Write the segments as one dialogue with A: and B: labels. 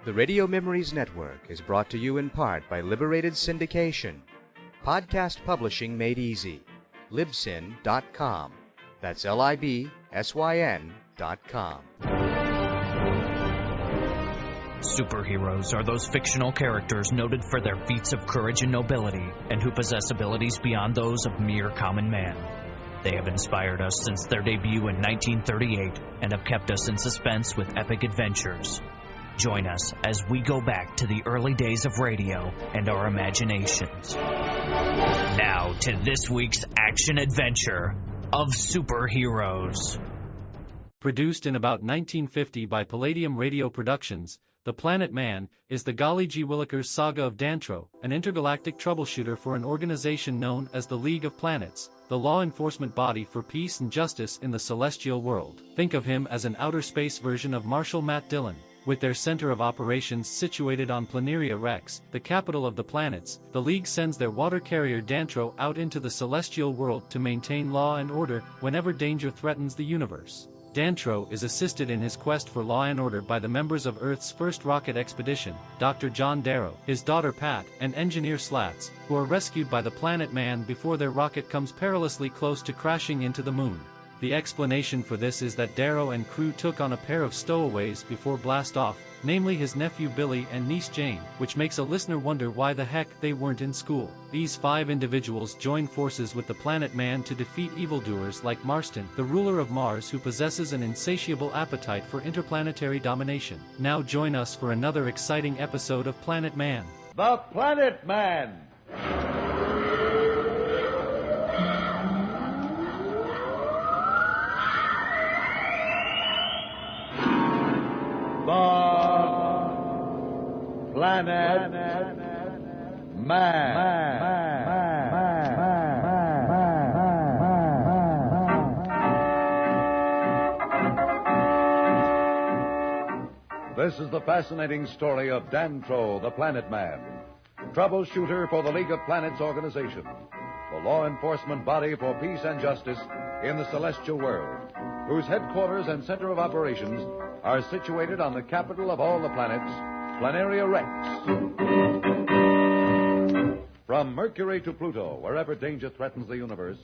A: The Radio Memories Network is brought to you in part by Liberated Syndication. Podcast publishing made easy. Libsyn.com. That's Libsyn.com.
B: Superheroes are those fictional characters noted for their feats of courage and nobility, and who possess abilities beyond those of mere common man. They have inspired us since their debut in 1938 and have kept us in suspense with epic adventures. Join us as we go back to the early days of radio and our imaginations. Now to this week's action-adventure of superheroes.
C: Produced in about 1950 by Palladium Radio Productions, The Planet Man is the Golly G. Willikers saga of Dantro, an intergalactic troubleshooter for an organization known as the League of Planets, the law enforcement body for peace and justice in the celestial world. Think of him as an outer space version of Marshal Matt Dillon. With their center of operations situated on Planaria Rex, the capital of the planets, the League sends their water carrier Dantro out into the celestial world to maintain law and order whenever danger threatens the universe. Dantro is assisted in his quest for law and order by the members of Earth's first rocket expedition, Dr. John Darrow, his daughter Pat, and engineer Slats, who are rescued by the Planet Man before their rocket comes perilously close to crashing into the moon. The explanation for this is that Darrow and crew took on a pair of stowaways before blast-off, namely his nephew Billy and niece Jane, which makes a listener wonder why the heck they weren't in school. These 5 individuals join forces with the Planet Man to defeat evildoers like Marston, the ruler of Mars who possesses an insatiable appetite for interplanetary domination. Now join us for another exciting episode of Planet Man.
D: The Planet Man! Planet Man. This is the fascinating story of Dantro, the Planet Man, troubleshooter for the League of Planets organization, the law enforcement body for peace and justice in the celestial world, whose headquarters and center of operations are situated on the capital of all the planets, Planaria Rex. From Mercury to Pluto, wherever danger threatens the universe,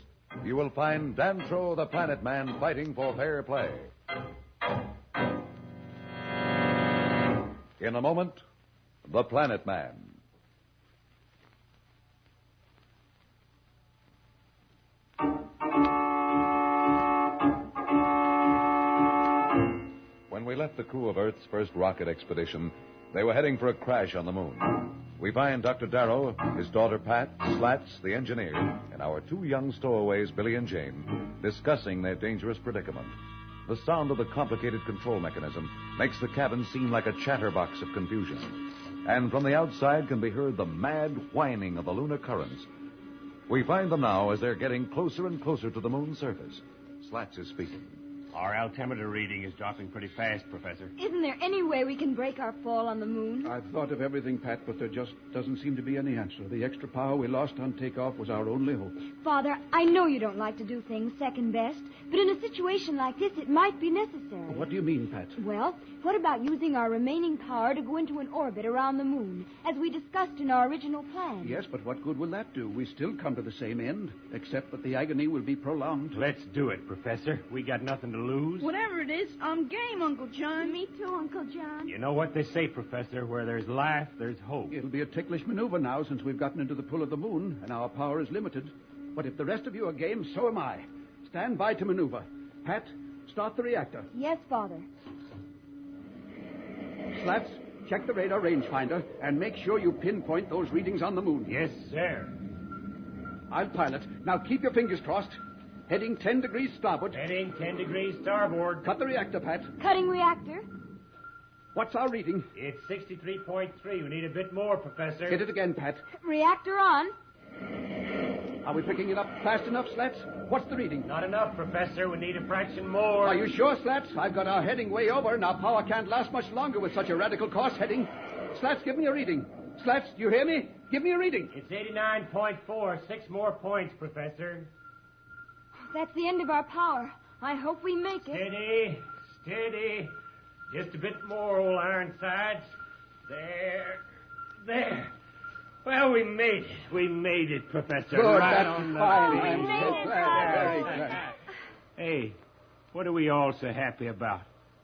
D: you will find Dantro the Planet Man fighting for fair play. In a moment, the Planet Man. When we left the crew of Earth's first rocket expedition, they were heading for a crash on the moon. We find Dr. Darrow, his daughter Pat, Slats, the engineer, and our 2 young stowaways, Billy and Jane, discussing their dangerous predicament. The sound of the complicated control mechanism makes the cabin seem like a chatterbox of confusion. And from the outside can be heard the mad whining of the lunar currents. We find them now as they're getting closer and closer to the moon's surface. Slats is speaking.
E: Our altimeter reading is dropping pretty fast, Professor.
F: Isn't there any way we can break our fall on the moon?
G: I've thought of everything, Pat, but there just doesn't seem to be any answer. The extra power we lost on takeoff was our only hope.
F: Father, I know you don't like to do things second best, but in a situation like this, it might be necessary.
G: What do you mean, Pat?
F: Well, what about using our remaining power to go into an orbit around the moon, as we discussed in our original plan?
G: Yes, but what good will that do? We still come to the same end, except that the agony will be prolonged.
E: Let's do it, Professor. We got nothing to lose.
H: Whatever it is, I'm game, Uncle John.
F: Me too, Uncle John.
E: You know what they say, Professor, where there's life, there's hope.
G: It'll be a ticklish maneuver now since we've gotten into the pull of the moon and our power is limited. But if the rest of you are game, so am I. Stand by to maneuver. Pat, start the reactor.
F: Yes, Father.
G: Slats, check the radar rangefinder and make sure you pinpoint those readings on the moon.
E: Yes, sir.
G: I'll pilot. Now keep your fingers crossed. Heading 10 degrees starboard.
E: Heading 10 degrees starboard.
G: Cut the reactor, Pat.
F: Cutting reactor.
G: What's our reading?
E: It's 63.3. We need a bit more, Professor.
G: Hit it again, Pat.
F: Reactor on.
G: Are we picking it up fast enough, Slats? What's the reading?
E: Not enough, Professor. We need a fraction more.
G: Are you sure, Slats? I've got our heading way over, and our power can't last much longer with such a radical course heading. Slats, give me a reading. Slats, do you hear me? Give me a reading.
E: It's 89.4. 6 more points, Professor.
F: That's the end of our power. I hope we make it.
E: Steady, steady. Just a bit more, old Ironsides. There. Well, we made it. We made it, Professor.
G: Good,
E: right
G: that's
E: on the
G: fine.
E: beam.
G: I'm so glad. Very glad.
E: Hey, what are we all so happy about?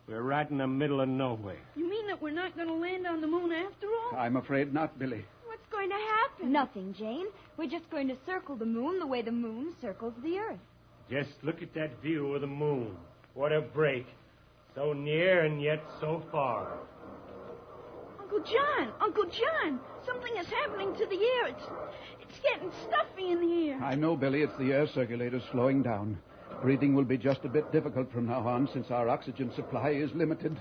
E: We're right in the middle of nowhere.
H: You mean that we're not going to land on the moon after all?
G: I'm afraid not, Billy.
F: What's going to happen? Nothing, Jane. We're just going to circle the moon the way the moon circles the Earth.
E: Just look at that view of the moon. What a break. So near and yet so far.
H: Uncle John, something is happening to the air. It's getting stuffy in here.
G: I know, Billy. It's the air circulator slowing down. Breathing will be just a bit difficult from now on since our oxygen supply is limited.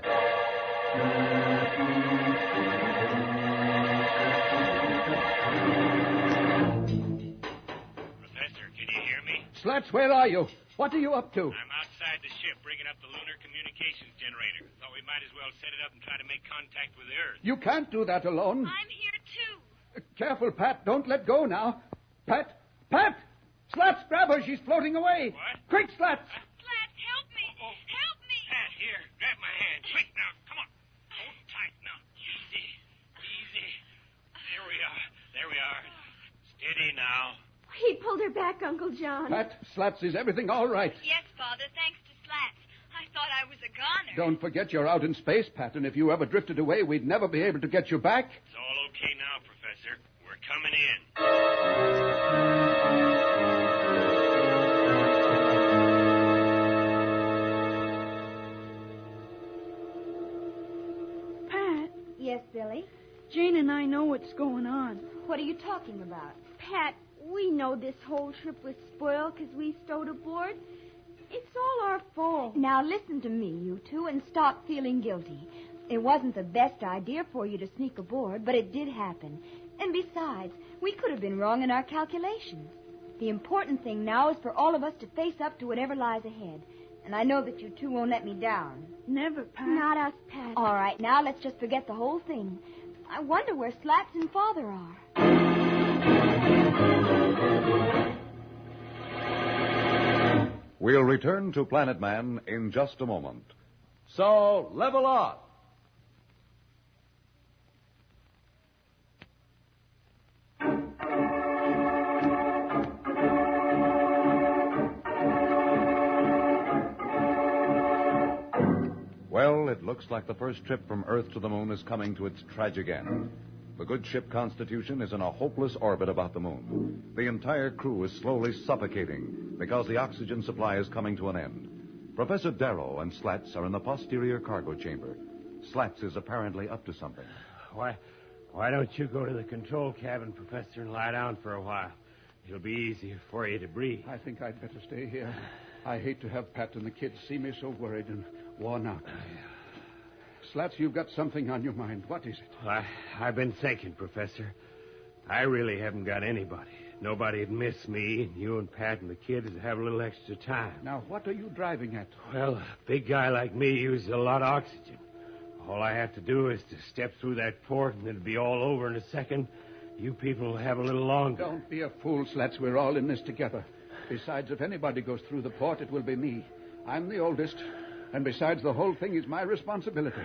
I: Professor, can you hear me?
G: Slats, where are you? What are you up to?
I: I'm outside the ship, bringing up the lunar communications generator. Thought we might as well set it up and try to make contact with the Earth.
G: You can't do that alone.
H: I'm here, too.
G: Careful, Pat. Don't let go now. Pat! Pat! Slats, grab her. She's floating away.
I: What?
G: Quick, Slats.
H: Slats, help me. Help me.
I: Pat, here, grab my hand. Quick now, come on. Hold tight now. Easy. There we are. Steady now.
F: He pulled her back, Uncle John.
G: Pat, Slats, is everything all right?
J: Yes, Father, thanks to Slats. I thought I was a goner.
G: Don't forget you're out in space, Pat, and if you ever drifted away, we'd never be able to get you back.
I: It's all okay now, Professor. We're coming in.
H: Pat,
F: Yes, Billy?
H: Jane and I know what's going on.
F: What are you talking about? Pat, we know this whole trip was spoiled because we stowed aboard. It's all our fault. Now listen to me, you two, and stop feeling guilty. It wasn't the best idea for you to sneak aboard, but it did happen. And besides, we could have been wrong in our calculations. The important thing now is for all of us to face up to whatever lies ahead. And I know that you two won't let me down.
H: Never, Pat.
F: Not us, Pat. All right, now let's just forget the whole thing. I wonder where Slats and Father are.
D: We'll return to Planet Man in just a moment. So, level off. Well, it looks like the first trip from Earth to the moon is coming to its tragic end. The good ship Constitution is in a hopeless orbit about the moon. The entire crew is slowly suffocating because the oxygen supply is coming to an end. Professor Darrow and Slats are in the posterior cargo chamber. Slats is apparently up to something.
E: Why don't you go to the control cabin, Professor, and lie down for a while? It'll be easier for you to breathe.
G: I think I'd better stay here. I hate to have Pat and the kids see me so worried and worn out. Slats, you've got something on your mind. What is it?
E: I've been thinking, Professor. I really haven't got anybody. Nobody'd miss me, and you and Pat and the kids would have a little extra time.
G: Now, what are you driving at?
E: Well, a big guy like me uses a lot of oxygen. All I have to do is to step through that port, and it'll be all over in a second. You people will have a little longer.
G: Don't be a fool, Slats. We're all in this together. Besides, if anybody goes through the port, it will be me. I'm the oldest. And besides, the whole thing is my responsibility.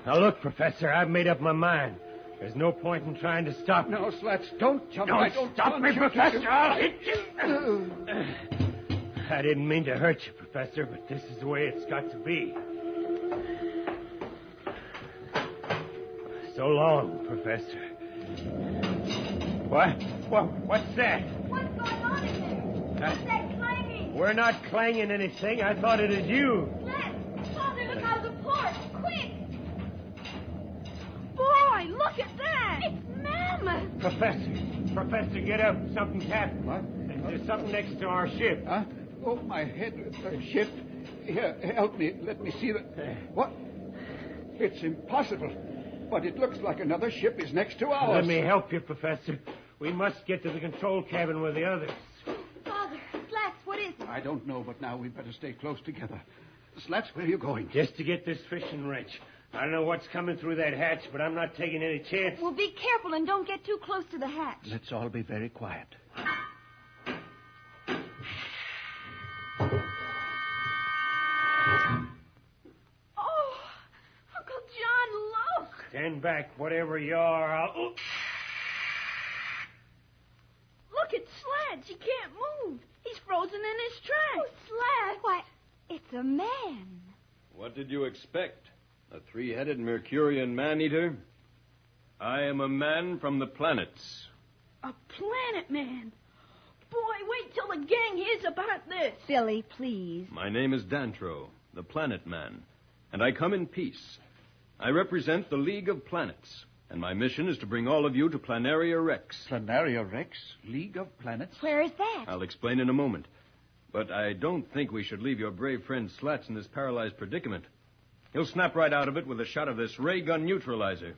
E: Now, look, Professor, I've made up my mind. There's no point in trying to stop me.
G: No, Slats, don't jump.
E: Don't stop me, Professor. I'll hit you. I didn't mean to hurt you, Professor, but this is the way it's got to be. So long, Professor. What's that?
F: What's going on in there? What's that clanging?
E: We're not clanging anything. I thought it was you.
F: Slats! Father, look out of the port! Quick!
H: Boy, look at that.
F: It's Mammoth!
E: Professor, get up. Something's happened.
G: What?
E: There's something next to our ship.
G: Huh? Oh, my head. Ship. Here, help me. Let me see the... What? It's impossible. But it looks like another ship is next to ours.
E: Let me help you, Professor. We must get to the control cabin with the others.
F: Father, Slats, what is it?
G: I don't know, but now we'd better stay close together. Slats, where are you going?
E: Just to get this fishing wrench. I don't know what's coming through that hatch, but I'm not taking any chance.
F: Well, be careful and don't get too close to the hatch.
G: Let's all be very quiet.
H: Oh,
E: Stand back, whatever you are. I'll...
H: Look at Slats. He can't move. He's frozen in his tracks.
F: Oh, Slats. Why, it's a man.
K: What did you expect? A three-headed Mercurian man-eater? I am a man from the planets.
H: A planet man. Boy, wait till the gang hears about this.
F: Billy, please.
K: My name is Dantro, the Planet Man, and I come in peace. I represent the League of Planets, and my mission is to bring all of you to Planaria Rex.
G: Planaria Rex? League of Planets?
F: Where is that?
K: I'll explain in a moment. But I don't think we should leave your brave friend Slats in this paralyzed predicament. He'll snap right out of it with a shot of this ray gun neutralizer.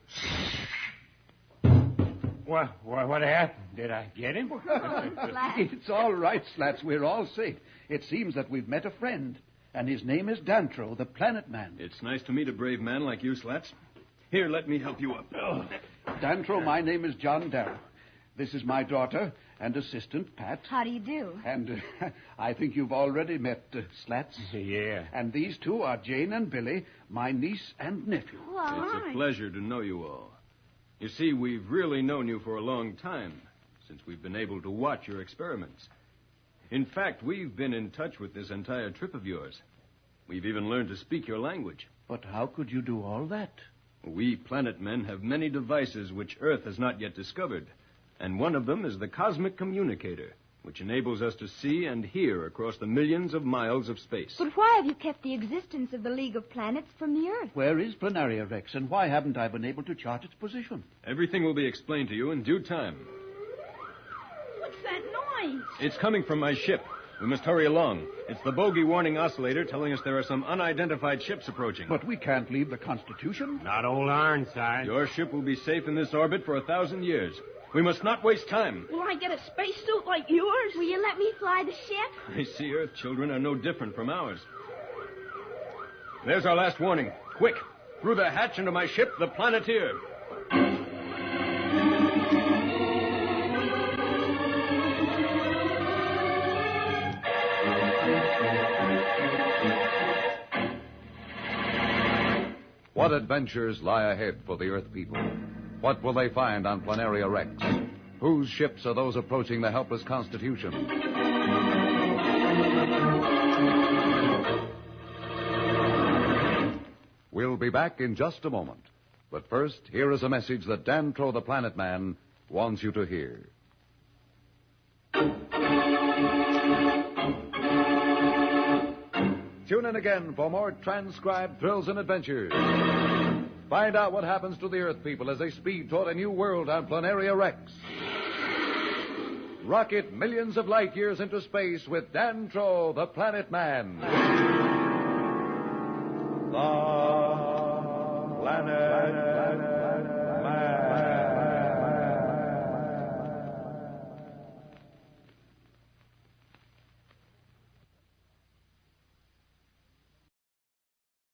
E: What happened? Did I get him?
G: It's all right, Slats. We're all safe. It seems that we've met a friend, and his name is Dantro, the Planet Man.
K: It's nice to meet a brave man like you, Slats. Here, let me help you up.
G: Dantro, my name is John Darrow. This is my daughter and assistant, Pat.
F: How do you do?
G: And I think you've already met Slats.
E: Yeah.
G: And these two are Jane and Billy, my niece and nephew.
F: Well,
K: It's a pleasure to know you all. You see, we've really known you for a long time, since we've been able to watch your experiments. In fact, we've been in touch with this entire trip of yours. We've even learned to speak your language.
G: But how could you do all that?
K: We planet men have many devices which Earth has not yet discovered, and one of them is the cosmic communicator, which enables us to see and hear across the millions of miles of space.
F: but why have you kept the existence of the League of Planets from the Earth?
G: Where is Planaria Rex, and why haven't I been able to chart its position?
K: Everything will be explained to you in due time.
H: What's that noise?
K: It's coming from my ship. We must hurry along. It's the bogey warning oscillator telling us there are some unidentified ships approaching.
G: But we can't leave the Constitution.
E: Not old Ironside.
K: Your ship will be safe in this orbit for 1,000 years. We must not waste time.
H: Will I get a spacesuit like yours?
F: Will you let me fly the ship?
K: I see Earth children are no different from ours. There's our last warning. Quick, through the hatch into my ship, the Planeteer.
D: What adventures lie ahead for the Earth people? What will they find on Planaria Rex? Whose ships are those approaching the helpless Constitution? We'll be back in just a moment. But first, here is a message that Dantro the Planet Man wants you to hear. Tune in again for more transcribed thrills and adventures. Find out what happens to the Earth people as they speed toward a new world on Planaria Rex. Rocket millions of light years into space with Dantro, the Planet Man. The